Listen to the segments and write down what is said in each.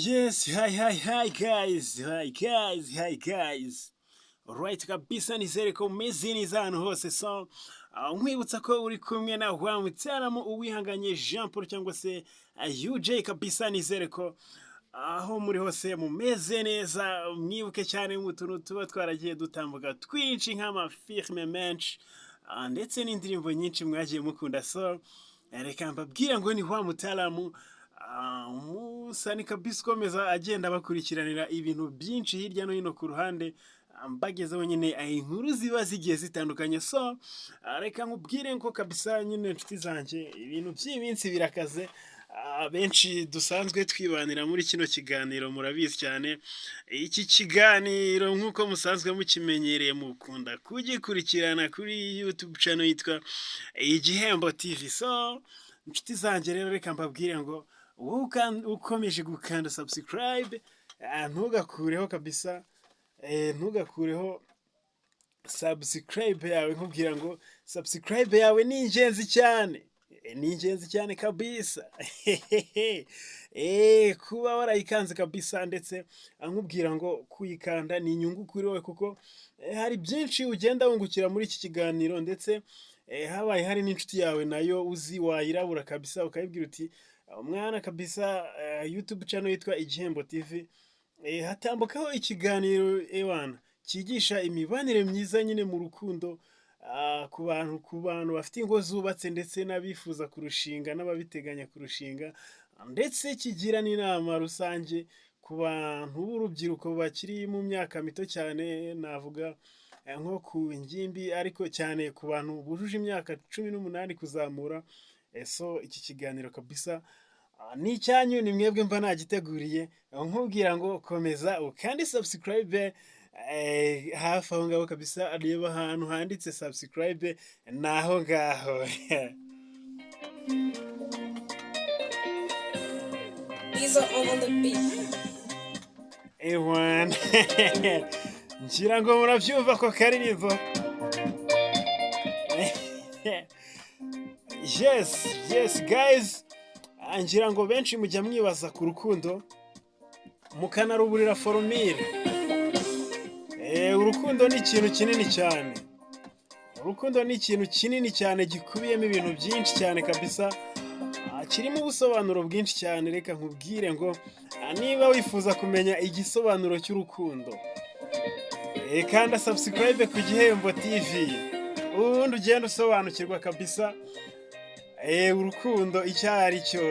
Yes, hi guys, hi guys. Alright kabisa nizere ko meze neza ahantu hose so nkwibutsa ko uri kumwe na wa mutaramo uwihanganye Jean Paul cyangwa se UJ kabisa nizere ko aho muri hose mumeze neza mwibuke cyane mu tuntu tuba twaragiye dutambuka twinshi nk'amafilme menshi ndetse n'indirimbo nyinshi mwagiye mukunda so reka mbabwire ngo ni wa mutaramo musani kabisa ukomeza agenda bakurikiranira ibintu byinshi hirya no hino ku ruhande mbagezeho nyine inkuru ziba zigiye zitandukanye so reka nkubwire ngo kabisa nyine inshuti zanjye ibintu by'iminsi birakaze benshi dusanzwe twibanira muri kino kiganiro murabizi cyane iki kiganiro nk'uko musanzwe mukimenyereye mukunda kugikurikirana kuri YouTube channel yitwa Igihembo TV so inshuti zanjye rero reka mbabwire ngo ukomeje gukanda subscribe ntugakureho kabisa ntugakureho subscribe yawe nkubwira ngo subscribe yawe ni ingenzi cyane kabisa kuba warayikanze kabisa ndetse nkubwira ngo kuyikanda ni inyungu kuri wowe kuko hari byinshi ugenda wungukira muri iki kiganiro ndetse habaye hari n'inshuti yawe nayo uzi wayirabura kabisa ukayibwira uti umwana kabisa YouTube channel yitwa Igihembo TV hatambukaho ikiganiro ewana cyigisha imibanire myiza nyine mu rukundo ku bantu bafite ingo zubatse ndetse n'abifuza kurushinga n'ababiteganya kurushinga ndetse kigira n'inama rusange ku bantu b'urubyiruko bakiri mu myaka mito cyane navuga nko ku ngimbi ariko cyane ku bantu bujuje imyaka 18 kuzamura so iki kiganiro kabisa ni cyanyu ni mwebwe mba nagiteguriye nkubwira ngo komeza ukandi subscribe hafi aho ngaho kabisa areba ahantu handitse subscribe naho ngaho These are all on the beat. Ewan ngira ngo murabyumva ko karirimbo yes guys ngira ngo benshi mujya mwibaza ku rukundo mukanaruburira formule urukundo ni ikintu kinini cyane gikubiyemo ibintu byinshi cyane kabisa kirimo ubusobanuro bwinshi cyane reka nkubwire ngo niba wifuza kumenya igisobanuro cy'urukundo kanda subscribe ku Gihembo TV ubundi ugenda usobanukirwa kabisa urukundo icyo ari cyo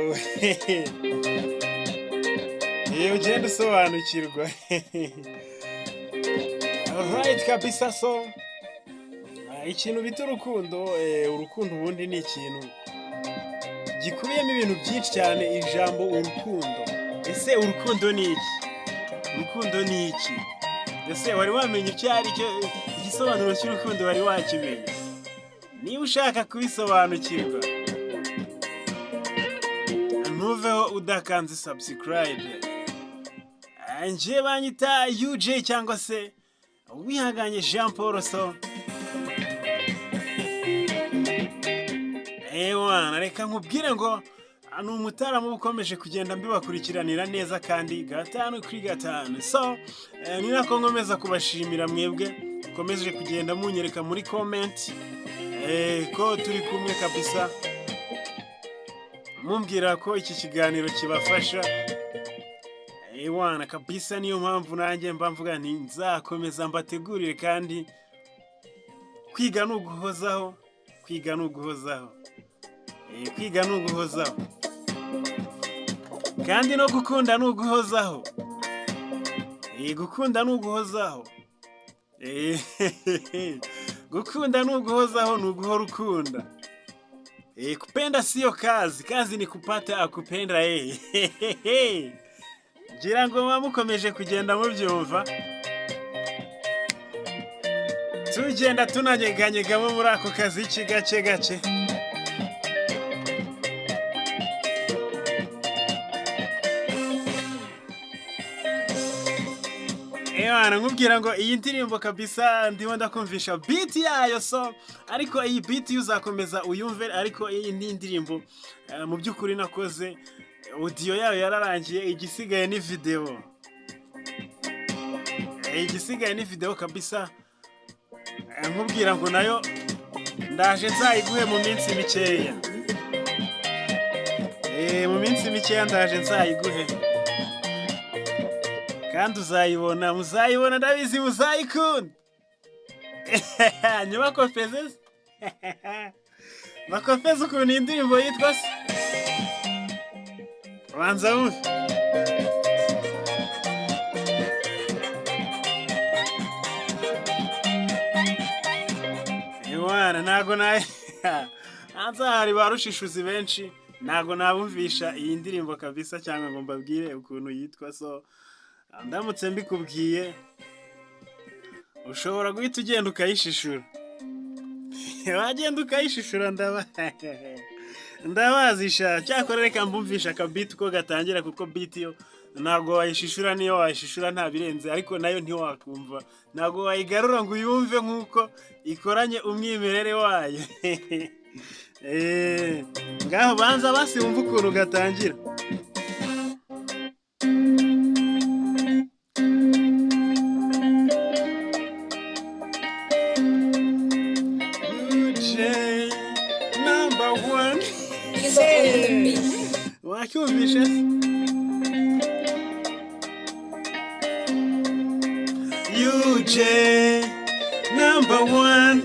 ugenda usobanukirwa alright kabisa so ikintu bita urukundo ubundi ni ikintu gikubiyemo ibintu byinshi cyane ijambo urukundo ese urukundo ni iki ese wari wamenye icyo ari cyo igisobanuro cy'urukundo wari wakimenya niba ushaka kubisobanukirwa ntuveho udakanze subscribe nje banyita UJ cyangwa se wihanganye Jean Paul so ewana reka nkubwire ngo ni umutaramo ukomeje kugenda mbibakurikiranira neza kandi 5 so ni nako nkomeza kubashimira mwebwe ukomeje kugenda munyereka muri comment ko turi kumwe kabisa mumbwira ko iki kiganiro kibafasha ewana kabisa niyo mpamvu nanjye mba mvuga nti nzakomeza mbategurire kandi kwiga no guhozaho kandi no gukunda no guhozaho gukunda no guhozaho gukunda no guhozaho no guhora ukunda kupenda sio kazi ni kupata akupenda ngira ngo mukomeje kugenda mubyumva tugenda tunanyeganyegamo muri ako kazi gake ewana nkubwira ngo iyi ndirimbo kabisa ndimo ndakumvisha beat yayo so ariko iyi beat uzakomeza uyumve ariko iyi ni indirimbo mu byukuri nakoze audio yayo yararangiye, igisigaye ni video. Igisigaye ni video kabisa. Nkubwira ngo nayo ndaje nzayiguhe mu minsi mikeya. Mu minsi mikeya ndaje nzayiguhe. Kandi uzayibona, muzayibona ndabizi muzayikunda. Nyuma kofezes. Bakofeza ukuntu indirimbo yitwa se. Banza wumve. Ewana nago naye. Hanze hari barushishuzi benshi. Nago nabumvisha iyi ndirimbo kabisa cyangwa ngo mbabwire ukuntu yitwa, so ndamutse mbikubwiye ushobora guhita ugenda ukayishishura. Wagenda ukayishishura ndabazisha. Cyakora reka mbumvisha akabiti uko gatangira, kuko beat yo ntago wayishishura, niyo wayishishura nta birenze, ariko nayo ntiwakumva, ntago wayigarura ngo uyumve nk'uko ikoranye umwimerere wayo. Ngaho banza basi wumva ukuntu gatangira. Wakumvisha UJ #1.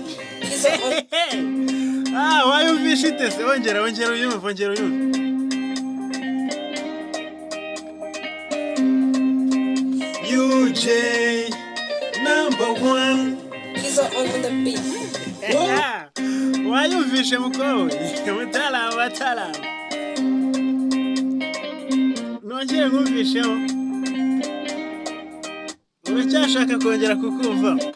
Wayumvisha itese, ongera uyumve. UJ #1. He's on the beat. Wayumvishe mukowe, mutala. Nongere nkumvisheho. Uracyashaka kongera kukumva?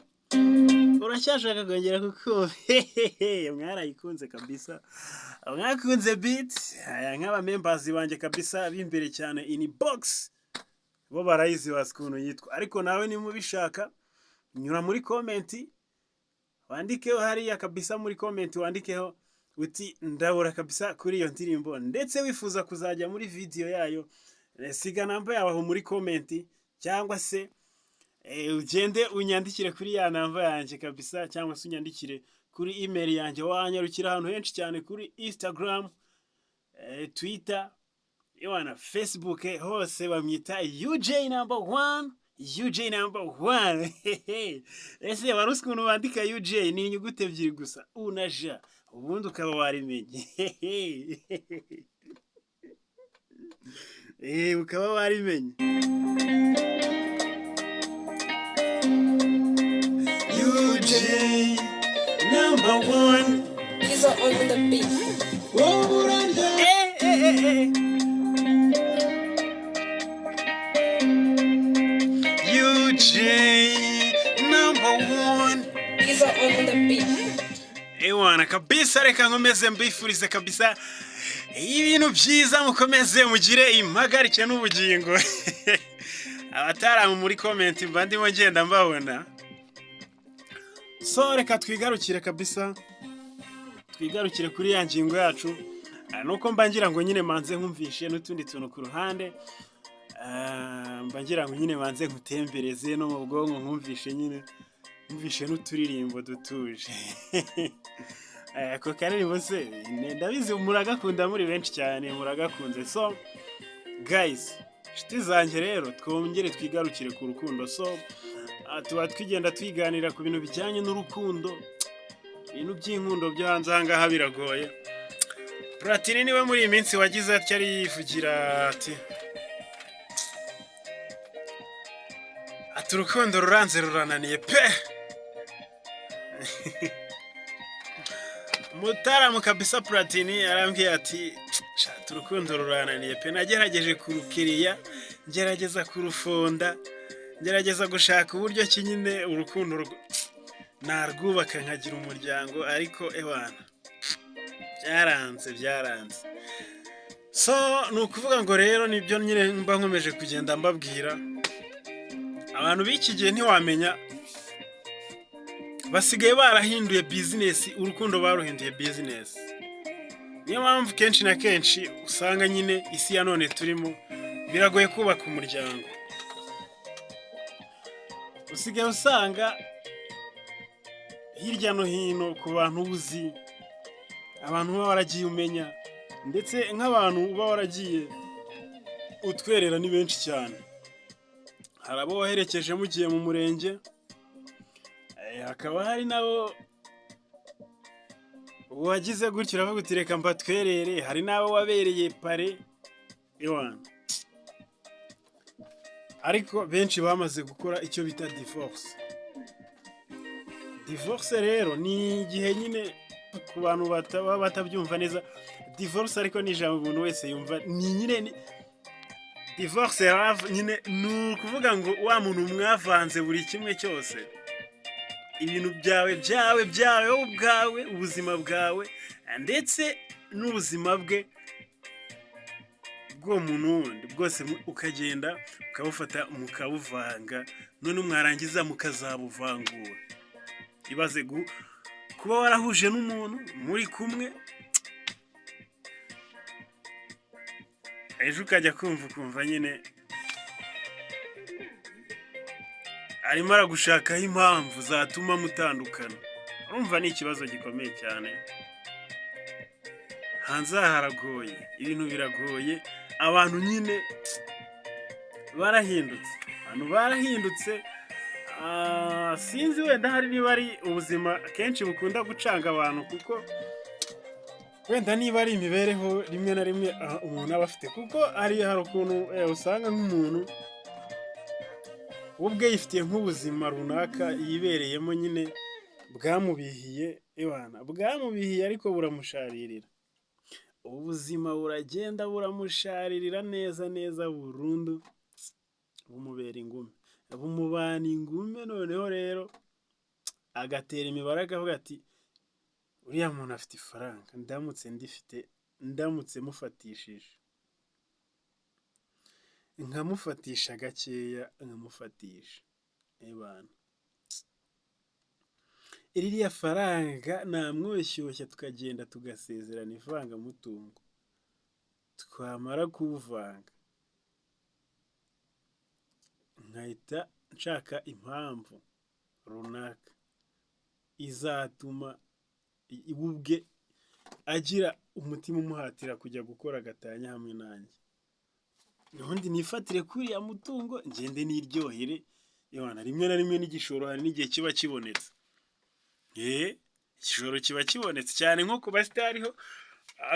Mwarayikunze kabisa. Mwakunze beat. Nk'aba members banjye kabisa b'imbere cyane in box. Bo barayizi waskuntu yitwa. Ariko nawe ni mubishaka nyura muri comment. Wandikeho hariya kabisa muri comment, wandikeho uti ndabura kabisa kuri iyo ndirimbo, ndetse wifuza kuzajya muri video yayo. Siga namba yawe muri comment, cyangwa se ugende unyandikire kuri ya namba yanjye kabisa, cyangwa se unyandikire kuri email yanjye. Wanyarukira ahantu henshi cyane kuri Instagram, Twitter, na Facebook, hose bamwita UJ #1. UJ #1. Ese warusi ukuntu bandika UJ ni inyuguti ebyiri gusa, unaja ubundi ukaba warimenye. Ukaba warimenye. UJ #1. He's on the beat. UJ #1. He's on the beat. Ewana kabisa, reka nkomeze mbifurize kabisa ibintu byiza, mukomeze mugire impagarike n'ubugingo. Abataramu muri comment mbandimo ngenda mbabona. So reka twigarukire kabisa, twigarukire kuri ya ngingo yacu. Nuko mbangira ngo nyine manze nkumvishe n'utundi tuntu ku ruhande. Mbangira ngo nyine manze nkutembereze no mu bwonko, nkumvishe nyine mvishe n'uturirimbo dutuje. Ako karirimbo se ndabizi muragakunda muri benshi cyane, muragakunze. So guys, shiti zanjye rero twongere twigarukire ku rukundo. So tuba twigenda twiganira ku bintu bijyanye n'urukundo, ibintu by'inkundo byo hanze aha ngaha biragoye. Platin niwe muri iyi minsi wagize ati ari yivugira ati urukundo ruranze rurananiye pe. Mutaramu kabisa Platin arambwiye ati urukundo rurananiye pe. Nagerageje kurukiriya, ngerageza kurufonda, ngerageza gushaka uburyo ki nyine urukundo narwubaka nkagira umuryango, ariko ewana byaranze. So nukuvuga ngo rero nibyo nyine mba nkomeje kugenda mbabwira. Abantu b'iki gihe ntiwamenya, basigaye barahinduye business, urukundo baruhinduye business. niyo mpamvu kenshi na kenshi usanga nyine isi ya none turimo biragoye kubaka umuryango. Usigaye usanga hirya no hino ku bantu uzi, abantu uba waragiye umenya, ndetse nk'abantu uba waragiye utwerera ni benshi cyane. Hari abo waherekeje mugiye mu murenge, hakaba hari nabo wagize gutyo uravuga uti reka mbatwerere, hari n'abo wabereye pare iwana. Ariko benshi bamaze gukora icyo bita divorce. Divorce rero ni igihe nyine ku bantu baba batabyumva neza, divorce ariko ni ijambo umuntu wese yumva, ni nyine divorce nyine ni ukuvuga ngo wa muntu mwavanze buri kimwe cyose, ibintu byawe wowe ubwawe, ubuzima bwawe ndetse n'ubuzima bwe bw'uwo muntu wundi bwose ukagenda ukabufata mukabuvanga, none mwarangiza mukazabuvangura. Ibaze kuba warahuje n'umuntu muri kumwe, ejo ukajya kumva nyine arimo aragushakaho impamvu zatuma mutandukana. Urumva ni ikibazo gikomeye cyane. Hanze aha haragoye, ibintu biragoye, abantu nyine barahindutse. Sinzi wenda hari niba ari ubuzima kenshi bukunda gucanga abantu, kuko wenda niba ari imibereho rimwe na rimwe umuntu aba afite, kuko hari ukuntu usanga nk'umuntu ubwe yifitiye nk'ubuzima runaka yibereyemo nyine bwamubihiye ariko buramusharirira. Ubuzima buragenda buramusharirira neza burundu, bumubera ingume, bumubana ingume. Noneho rero agatera imibare akavuga ati uriya muntu afite ifaranga, ndamutse mufatishije, nkamufatisha gakeya, nkamufatisha iriya faranga namwoshyushya, tukagenda tugasezerana ivangamutungo. Twamara kuwuvanga nkahita nshaka impamvu runaka izatuma ubwe agira umutima umuhatira kujya gukora agatanya hamwe nanjye, ubundi nifatire kuri uriya mutungo ngende niryohere. Rimwe na rimwe n'igishoro hari n'igihe kiba kibonetse. Igishoro kiba kibonetse cyane nko ku basitari ho,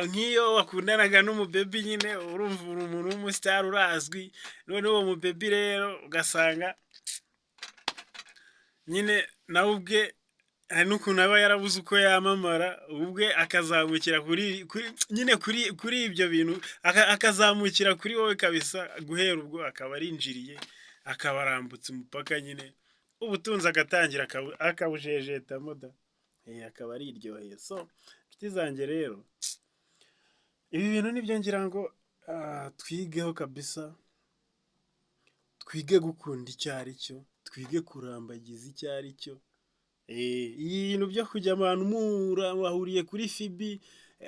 nk'iyo wakundanaga n'umubebi nyine, urumva umuntu w'umusitari urazwi, none uwo mubebi rero ugasanga nyine nawe ubwe hari n'ukuntu aba yarabuze uko yamamara, ubwe akazamukira kuri ibyo bintu, akazamukira kuri wowe kabisa. Guhera ubwo akaba arinjiriye, akaba arambutse umupaka nyine, ubutunzi agatangira akabujejetamo da, akaba ariryoheye. So inshuti zanjye rero, ibi bintu nibyo ngira ngo twigeho kabisa, twige gukunda icyo ari cyo, twige kurambagiza icyo ari cyo. Ibintu byo kujya abantu mwahuriye kuri fibi,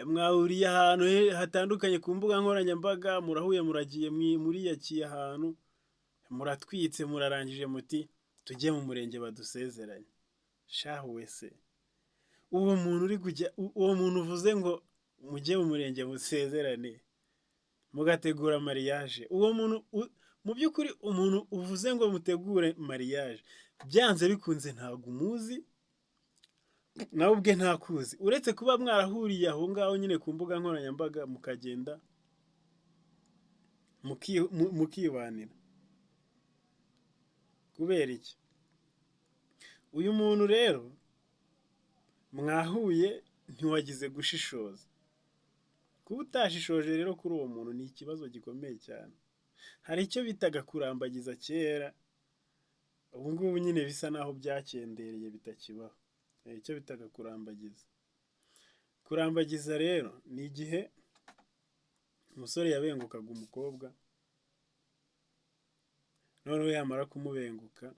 mwahuriye ahantu hatandukanye ku mbuga nkoranyambaga, murahuye muragiye muriyakiye ahantu, muratwitse murarangije muti tujye mu murenge badusezeranye. Shahu wese uwo muntu uvuze ngo mujye mu murenge musezerane, mugategura mariage, uwo muntu mu by'ukuri umuntu uvuze ngo mutegure mariage, byanze bikunze ntabwo umuzi, nawe ubwe ntakuzi, uretse kuba mwarahuriye aho ngaho nyine ku mbuga nkoranyambaga, mukagenda mukibanira. Kubera iki? Uyu muntu rero mwahuye ntiwagize gushishoza. Kuba utashishoje rero kuri uwo muntu ni ikibazo gikomeye cyane. Hari icyo bitaga kurambagiza kera, ubu ngubu nyine bisa naho byakendereye bitakibaho. Icyo bitaga kurambagiza. Kurambagiza rero ni igihe umusore yabengukaga umukobwa, noneho yamara kumubenguka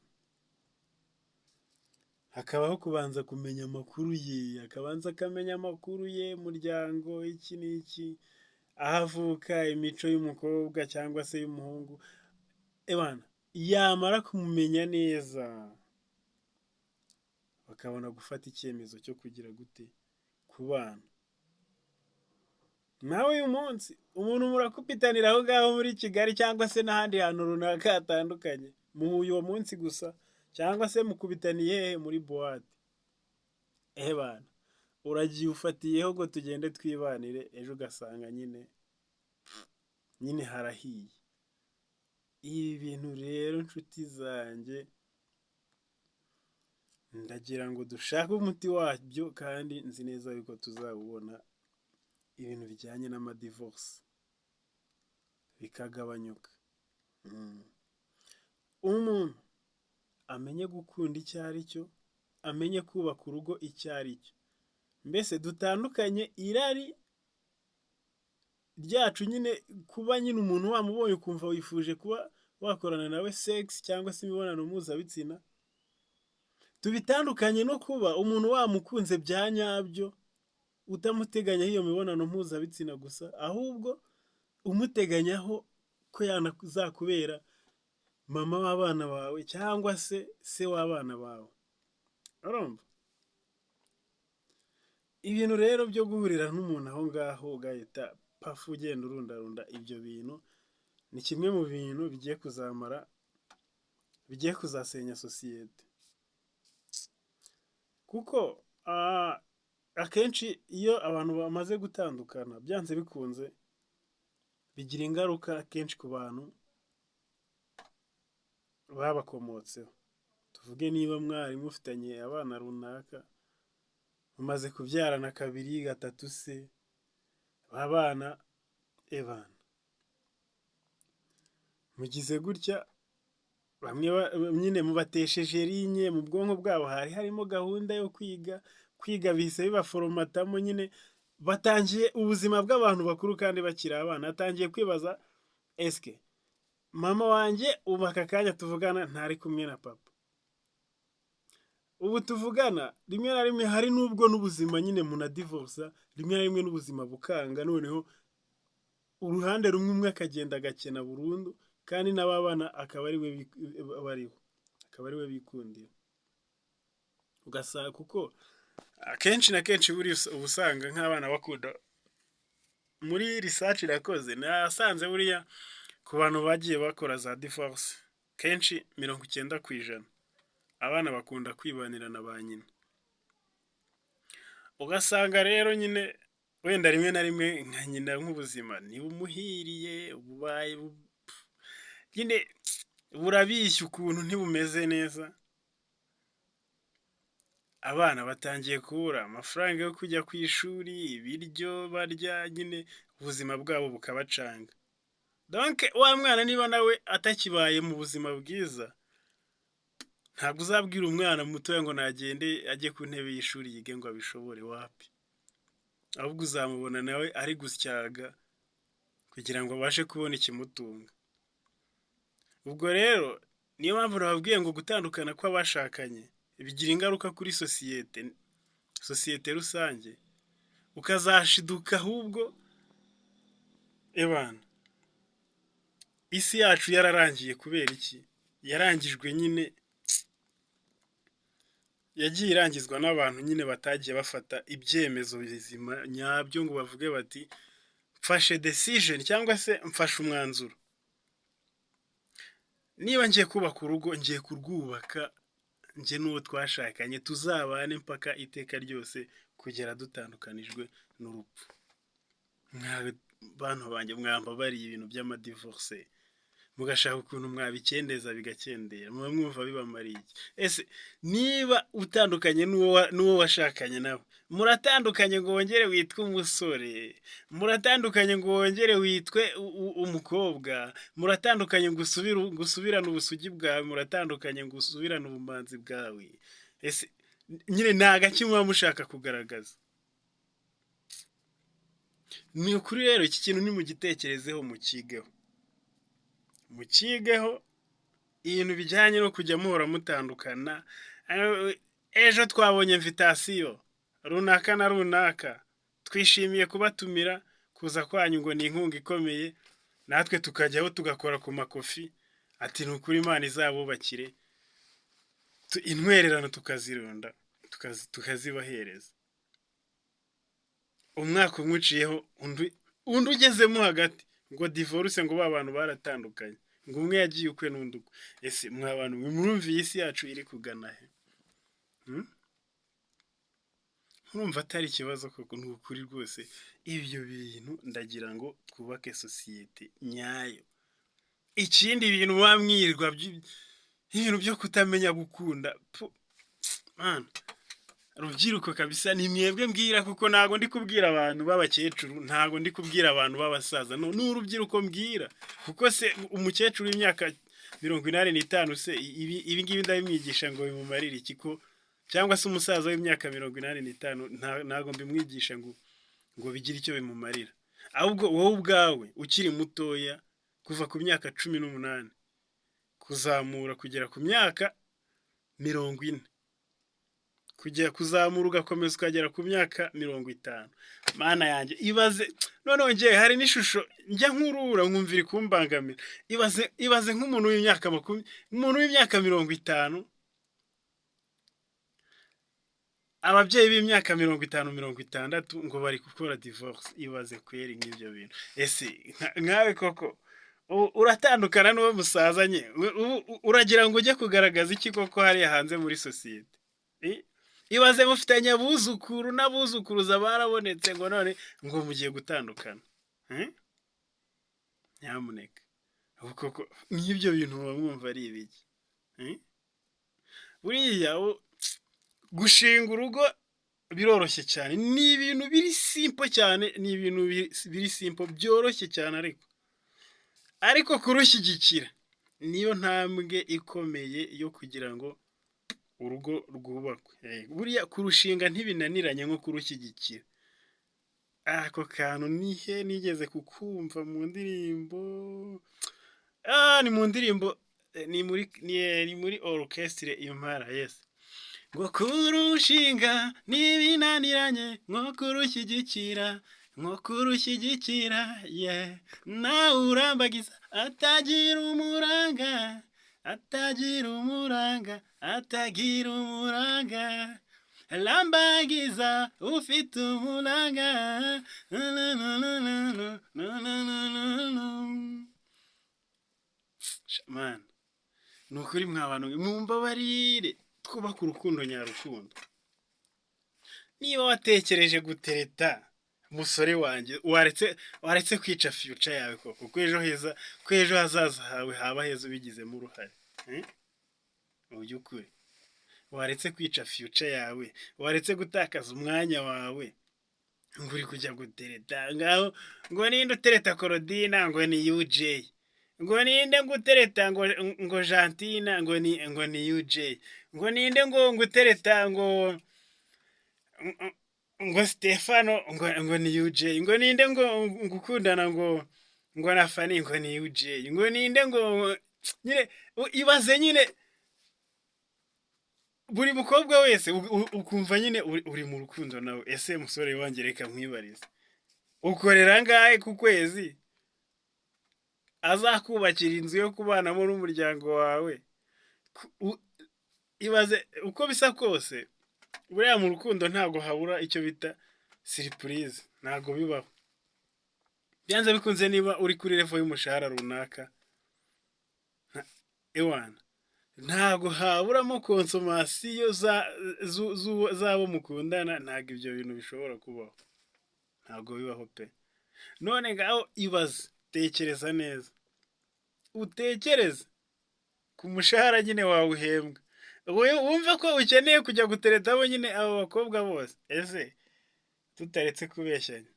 hakabaho kubanza kumenya amakuru ye, akabanza akamenya amakuru ye, umuryango, iki n'iki, aho avuka, imico y'umukobwa cyangwa se y'umuhungu. Ebana, yamara kumumenya neza, bakabona gufata icyemezo cyo kugira gute, kubana. Nawe uyu munsi umuntu murakupitanira aho ngaho muri Kigali cyangwa se n'ahandi hantu runaka hatandukanye, muhuye uwo munsi gusa cyangwa se mukubitaniye hehe, muri buwate. Bana, uragiye ufatiyeho ngo tugende twibanire, ejo ugasanga nyine harahiye. Ibi bintu rero nshuti zanjye, ndagira ngo dushake umuti wabyo, kandi nzi neza yuko tuzawubona. Ibintu bijyanye n'amadivorce bikagabanyuka. Umuntu amenye gukunda icyo ari cyo, amenye kubaka urugo icyo ari cyo. Mbese dutandukanye irari ryacu, nyine kuba nyine umuntu wamubonye ukumva wifuje kuba wakorana nawe sex cyangwa se imibonano mpuzabitsina. Tubitandukanye no kuba umuntu wamukunze bya nyabyo, utamuteganyaho iyo mibonano mpuzabitsina gusa, ahubwo umuteganyaho ko yanazakubera mama w'abana bawe cyangwa se w'abana bawe. Urumva? Ibintu rero byo guhurira n'umuntu aho ngaho ugahita pafu ugenda urundarunda, ibyo bintu ni kimwe mu bintu bigiye kuzasenya sosiyete. Kuko akenshi iyo abantu bamaze gutandukana, byanze bikunze bigira ingaruka akenshi ku bantu babakomotseho. Tuvuge niba mwari mufitanye abana runaka, mumaze kubyarana kabiri gatatu se, abana ebana mugize gutya, bamwe nyine mubatesheje linye, mu bwonko bwabo hari harimo gahunda yo kwiga bihise bibaforomatamo, nyine batangiye ubuzima bw'abantu bakuru kandi bakiri abana. Atangiye kwibaza, eske mama wanjye ubu aka kanya tuvugana ntari kumwe na papa? Ubu tuvugana rimwe na rimwe hari n'ubwo n'ubuzima nyine munadivorsa, rimwe na rimwe n'ubuzima bukanga, noneho uruhande rumwe umwe akagenda agakena burundu, kandi n'ababana akaba ari we bikundira. Ugasanga kuko akenshi na kenshi uba usanga nk'abana bakunda, muri research irakoze nasanze buriya ku bantu bagiye bakora za divorce, kenshi 90% abana bakunda kwibanira na ba nyina. Ugasanga rero nyine wenda rimwe na rimwe nka nyina nk'ubuzima niba umuhiriye, ububaye nyine burabishya ukuntu ntibumeze neza. Abana batangiye kubura amafaranga yo kujya ku ishuri, ibiryo barya, nyine ubuzima bwabo bukabacanga. Donc wa mwana niba nawe atakibaye mu buzima bwiza, ntabwo uzabwira umwana mutoya ngo nagende ajye ku ntebe y'ishuri yige ngo abishobore, wapi. Ahubwo uzamubona nawe ari gusyaga kugira ngo abashe kubona ikimutunga. Ubwo rero niyo mpamvu nababwiye ngo gutandukana kw'abashakanye bigira ingaruka kuri sosiyete rusange. Ukazashiduka ahubwo ebana, isi yacu yararangiye. Kubera iki? Yarangijwe nyine, yagiye irangizwa n'abantu nyine batagiye bafata ibyemezo bizima nyabyo ngo bavuge bati mfashe decision cyangwa se mfashe umwanzuro. Niba ngiye kubaka urugo, ngiye kurwubaka nge n'uwo twashakanye, tuzabane mpaka iteka ryose kugera dutandukanijwe n'urupfu. Bantu banjye mwambabariye ibintu by'amadivorce, mugashaka ukuntu mwabikendeza bigakendera, muba mwumva bibamariye iki? Ese niba utandukanye n'uwo washakanye nawe, muratandukanye ngo wongere witwe umusore, muratandukanye ngo wongere witwe umukobwa, muratandukanye ngo usubirane ubusugi bwawe, muratandukanye ngo usubirane ubumanzi bwawe. Ese nyine nta gake muba mushaka kugaragaza. Ni ukuri rero iki kintu nimugitekerezeho, mukigeho ibintu bijyanye no kujya muhora mutandukana. ejo twabonye invitation runaka na runaka, twishimiye kubatumira kuza kwanyu ngo ni inkunga ikomeye, natwe tukajyaho tugakora ku makofi, ati ni ukuri Imana izabubakire, intwererano tukazirunda tukazibahereza. Umwaka umuciyeho undi ugezemo hagati ngo divorce, ngo ba bantu baratandukanye, ngo umwe yagiye ukwe n'undi ukwe. Ese mwa bantu murumviye isi yacu iri kugana he? Nkumva atari ikibazo koko, ni ukuri rwose. Ibyo bintu ndagira ngo twubake sosiyete nyayo. Ikindi bintu bamwirirwa ibintu byo kutamenya gukunda, man, rubyiruko kabisa ni mwebwe mbwira, kuko ntago ndi kubwira abantu b'abakecuru, ntago ndi kubwira abantu b'abasaza, no n'urubyiruko mbwira, kuko se umukecuru w'imyaka 85 se ibi ngibi ndabimwigisha ngo bimumarire iki? Ko cyangwa se umusaza w'imyaka 85 ntago mbimwigisha ngo bigire icyo bimumarira. Ahubwo wowe ubwawe ukiri mutoya, kuva ku myaka 18 kuzamura kugera ku myaka 40, kujya kuzamura ugakomeza ukagera ku myaka 50. Mana yanjye, ibaze none ngiye hari n'ishusho njya nkurura nkumvira kumbangamira. Ibaze nk'umuntu w'imyaka 50, ababyeyi b'imyaka 50-60 ngo bari gukora divorce. Ibaze kweri nk'ibyo bintu. Ese nkawe koko uratandukana n'uwo musazanye, uragira ngo ujye kugaragaza iki koko hariya hanze muri sosiyete? Ibaze mufitanye abuzukuru n'abuzukuruza barabonetse, ngo none ngo mugiye gutandukana. Nyamuneka, koko nk'ibyo bintu mwumva ari ibiki? Buriya gushinga urugo biroroshye cyane, ni ibintu biri simple cyane, ni ibintu biri simple byoroshye cyane, ariko kurushyigikira niyo ntambwe ikomeye yo kugira ngo urugo rwubakwe. Buriya kurushinga ntibinaniranye nko kurushyigikira. Ako kantu nihe nigeze kukumva mu ndirimbo, ni mu ndirimbo, ni muri orchestre Impara, yes, ngo kurushinga ntibinaniranye nko kurushyigikira, yeah, nawe urambagiza atagira umuranga, lambagiza ufite umuranga. Man, ni ukuri mwa bantu mumbabarire, twubaka urukundo nyarukundo. Niba watekereje gutereta musore wanjye, waretse kwica future yawe koko, ko ejo hazaza hawe haba heza ubigizemo uruhare. Mu by'ukuri waretse kwica future yawe, waretse gutakaza umwanya wawe ngo uri kujya gutereta. Ngaho ngo ninde utereta Korodina, ngo ni UJ, ngo ninde ngutereta ngo Jantina, ngo ni UJ, ngo ninde ngo ngutereta ngo Stefano, ngo ni UJ, ngo ninde ngo ngukundana ngo na Fani, ngo ni UJ, ngo ninde ngo nyine. Ibaze nyine buri mukobwa wese ukumva nyine uri mu rukundo nawe. Ese musore wanjye reka nkwibarize, ukorera ngahe ku kwezi azakubakira inzu yo kubanamo n'umuryango wawe? Ibaze uko bisa kose, buriya mu rukundo ntabwo habura icyo bita surprise, ntabwo bibaho. Byanze bikunze niba uri kuri level y'umushahara runaka, ewana, ntabwo haburamo konsomasiyo zabo mukundana. Ntabwo ibyo bintu bishobora kubaho, ntabwo bibaho pe. None ngaho ibaze, tekereza neza, utekereze ku mushahara nyine wawe uhembwa, wumva ko ukeneye kujya gutereta abo nyine abo bakobwa bose. Ese tutaretse kubeshyanya,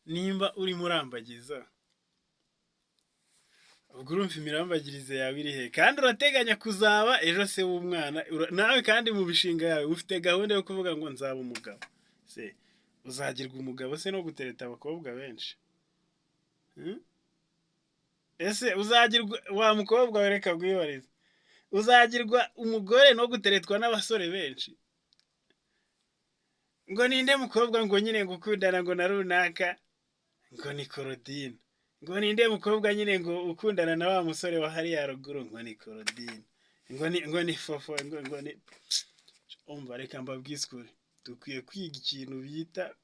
nimba uri murambagiza, ubwo urumva imirambagirize yawe iri he? Kandi urateganya kuzaba ejo se w'umwana nawe, kandi mu bishinga yawe ufite gahunda yo kuvuga ngo nzaba umugabo. Se uzagirwa umugabo se no gutereta abakobwa benshi? Ese uzagirwa wa mukobwa wereka gwibariza, uzagirwa umugore no guteretwa n'abasore benshi, ngo ninde mukobwa ngo nyine gukundana ngo na runaka, ngo ni Korodine, ngo ninde mukobwa nyine ngo ukundana na wa musore wa hariya ruguru, ngo ni Korodine, ngo ni Fofo, ngo ni umva. Reka mbabwize ukuri, dukwiye kwiga ikintu bita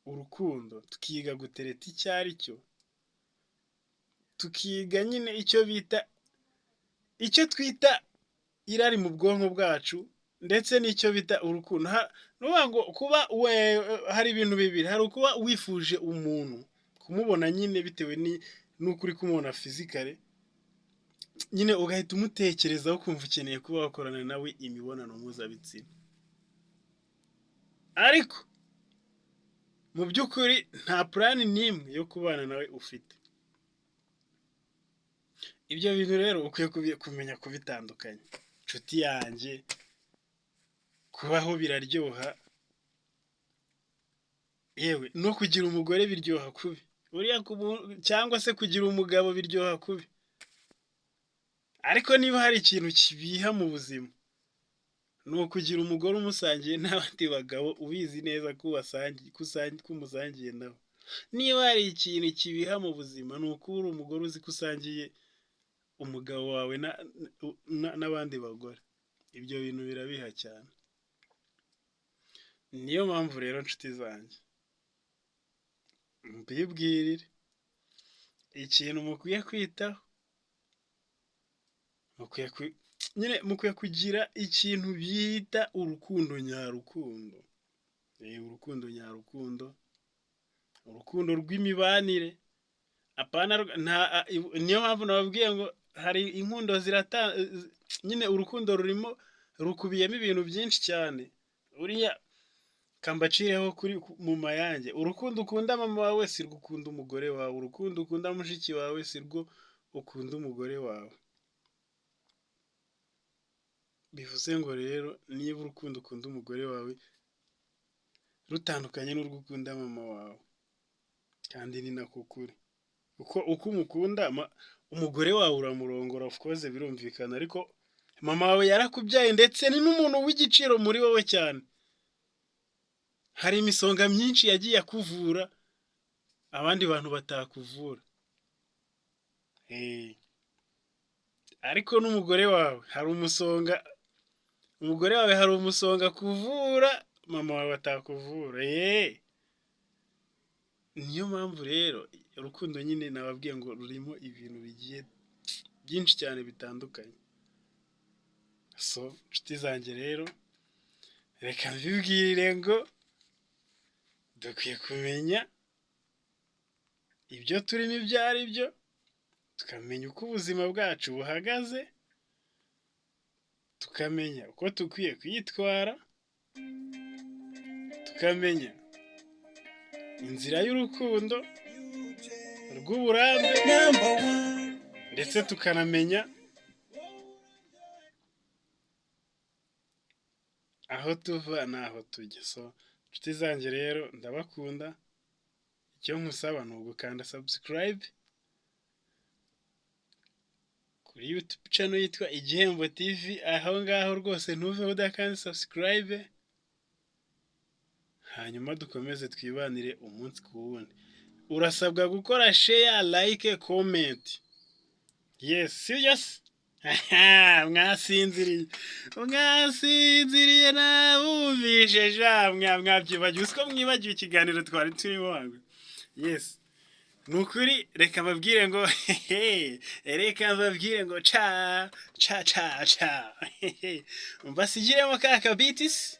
urukundo, tukiga gutereta icyo ari cyo, tukiga nyine icyo twita irari mu bwonko bwacu, ndetse n'icyo bita urukundo. Nuvuga ngo kuba hari ibintu bibiri, hari ukuba wifuje umuntu kumubona nyine bitewe n'ukuri kumubona fizikare, nyine ugahita umutekerezaho ukumva ukeneye kuba wakorana nawe imibonano mpuzabitsina, ariko mu by'ukuri nta plan n'imwe yo kubana nawe ufite. Ibyo bintu rero ukwiye kumenya kubitandukanya, nshuti yanjye. Kubaho biraryoha, yewe no kugira umugore biryoha kubi, cyangwa se kugira umugabo biryoha kubi, ariko niba hari ikintu kibiha mu buzima, ni ukugira umugore umusangiye n'abandi bagabo ubizi neza ko umusangiye nabo. Niba hari ikintu kibiha mu buzima, ni ukuba uri umugore uzi ko usangiye umugabo wawe n'abandi bagore. Ibyo bintu birabiha cyane. Niyo mpamvu rero nshuti zanjye, mbibwirire ikintu mukwiye kwitaho, mukwiye kugira ikintu bita urukundo nyarukundo. Urukundo nyarukundo, urukundo rw'imibanire. Niyo mpamvu nababwiye ngo hari inkundo nyine urukundo rukubiyemo ibintu byinshi cyane. Uriya kambacireho mu mayange, urukundo ukunda mama wawe si rwo ukunda umugore wawe, urukundo ukunda mushiki wawe si rwo ukunda umugore wawe. Bivuze ngo rero niba urukundo ukunda umugore wawe rutandukanye n'urwo ukunda mama wawe, kandi ni nako kuri, uko umukunda umugore wawe uramurongora, of course birumvikana, ariko mama wawe yarakubyaye ndetse ni n'umuntu w'igiciro muri wowe cyane. Hari imisonga myinshi yagiye akuvura abandi bantu batakuvura, ariko n'umugore wawe hari umusonga, umugore wawe hari umusonga kuvura mama wawe atakuvura. Niyo mpamvu rero urukundo nyine nababwiye ngo rurimo ibintu bigiye byinshi cyane bitandukanye. So nshuti zanjye rero, reka mbibwire ngo dukwiye kumenya ibyo turimo ibyo ari byo, tukamenya uko ubuzima bwacu buhagaze, tukamenya uko dukwiye kwitwara, tukamenya inzira y'urukundo rw'uburambe, ndetse tukanamenya aho tuva n'aho tujya. So nshuti zanjye rero, ndabakunda. Icyo nkusaba ni ugukanda subscribe kuri YouTube channel yitwa Igihembo TV. Aho ngaho rwose ntuveho udakanda subscribe, hanyuma dukomeze twibanire umunsi ku wundi. Urasabwa gukora share, like, comment. Yes, serious. Mwasinziriye nabumvishe mwabyibagiwe, uko mwibagiwe ikiganiro twari turimo wangu. Yes, nukuri. Reka mbabwire ngo cha mbasigiremo kaka beats,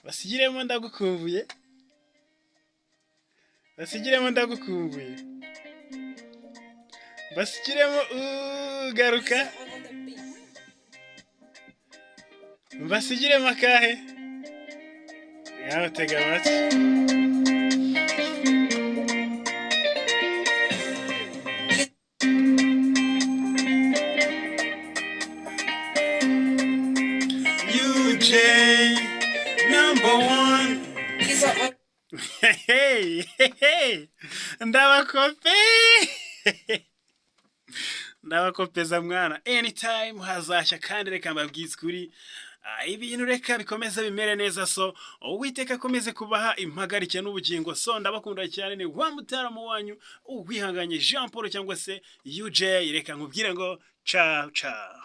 basigiremo ndagukumbuye, basigiremo garuka, basigiremo akahe, yawe tega amatwi. UJ #1. These are Hey. ndabakope ndabakopeza mwana anytime hazashya kandi reka mbabwize kuri ibintu reka bikomeza bimere neza so uwiteka akomeze kubaha impagarike n'ubugingo so ndabakunda cyane ni wa mutaramo wanyu uwihanganye Jean Paul cyangwa se UJ reka nkubwire ngo ciao ciao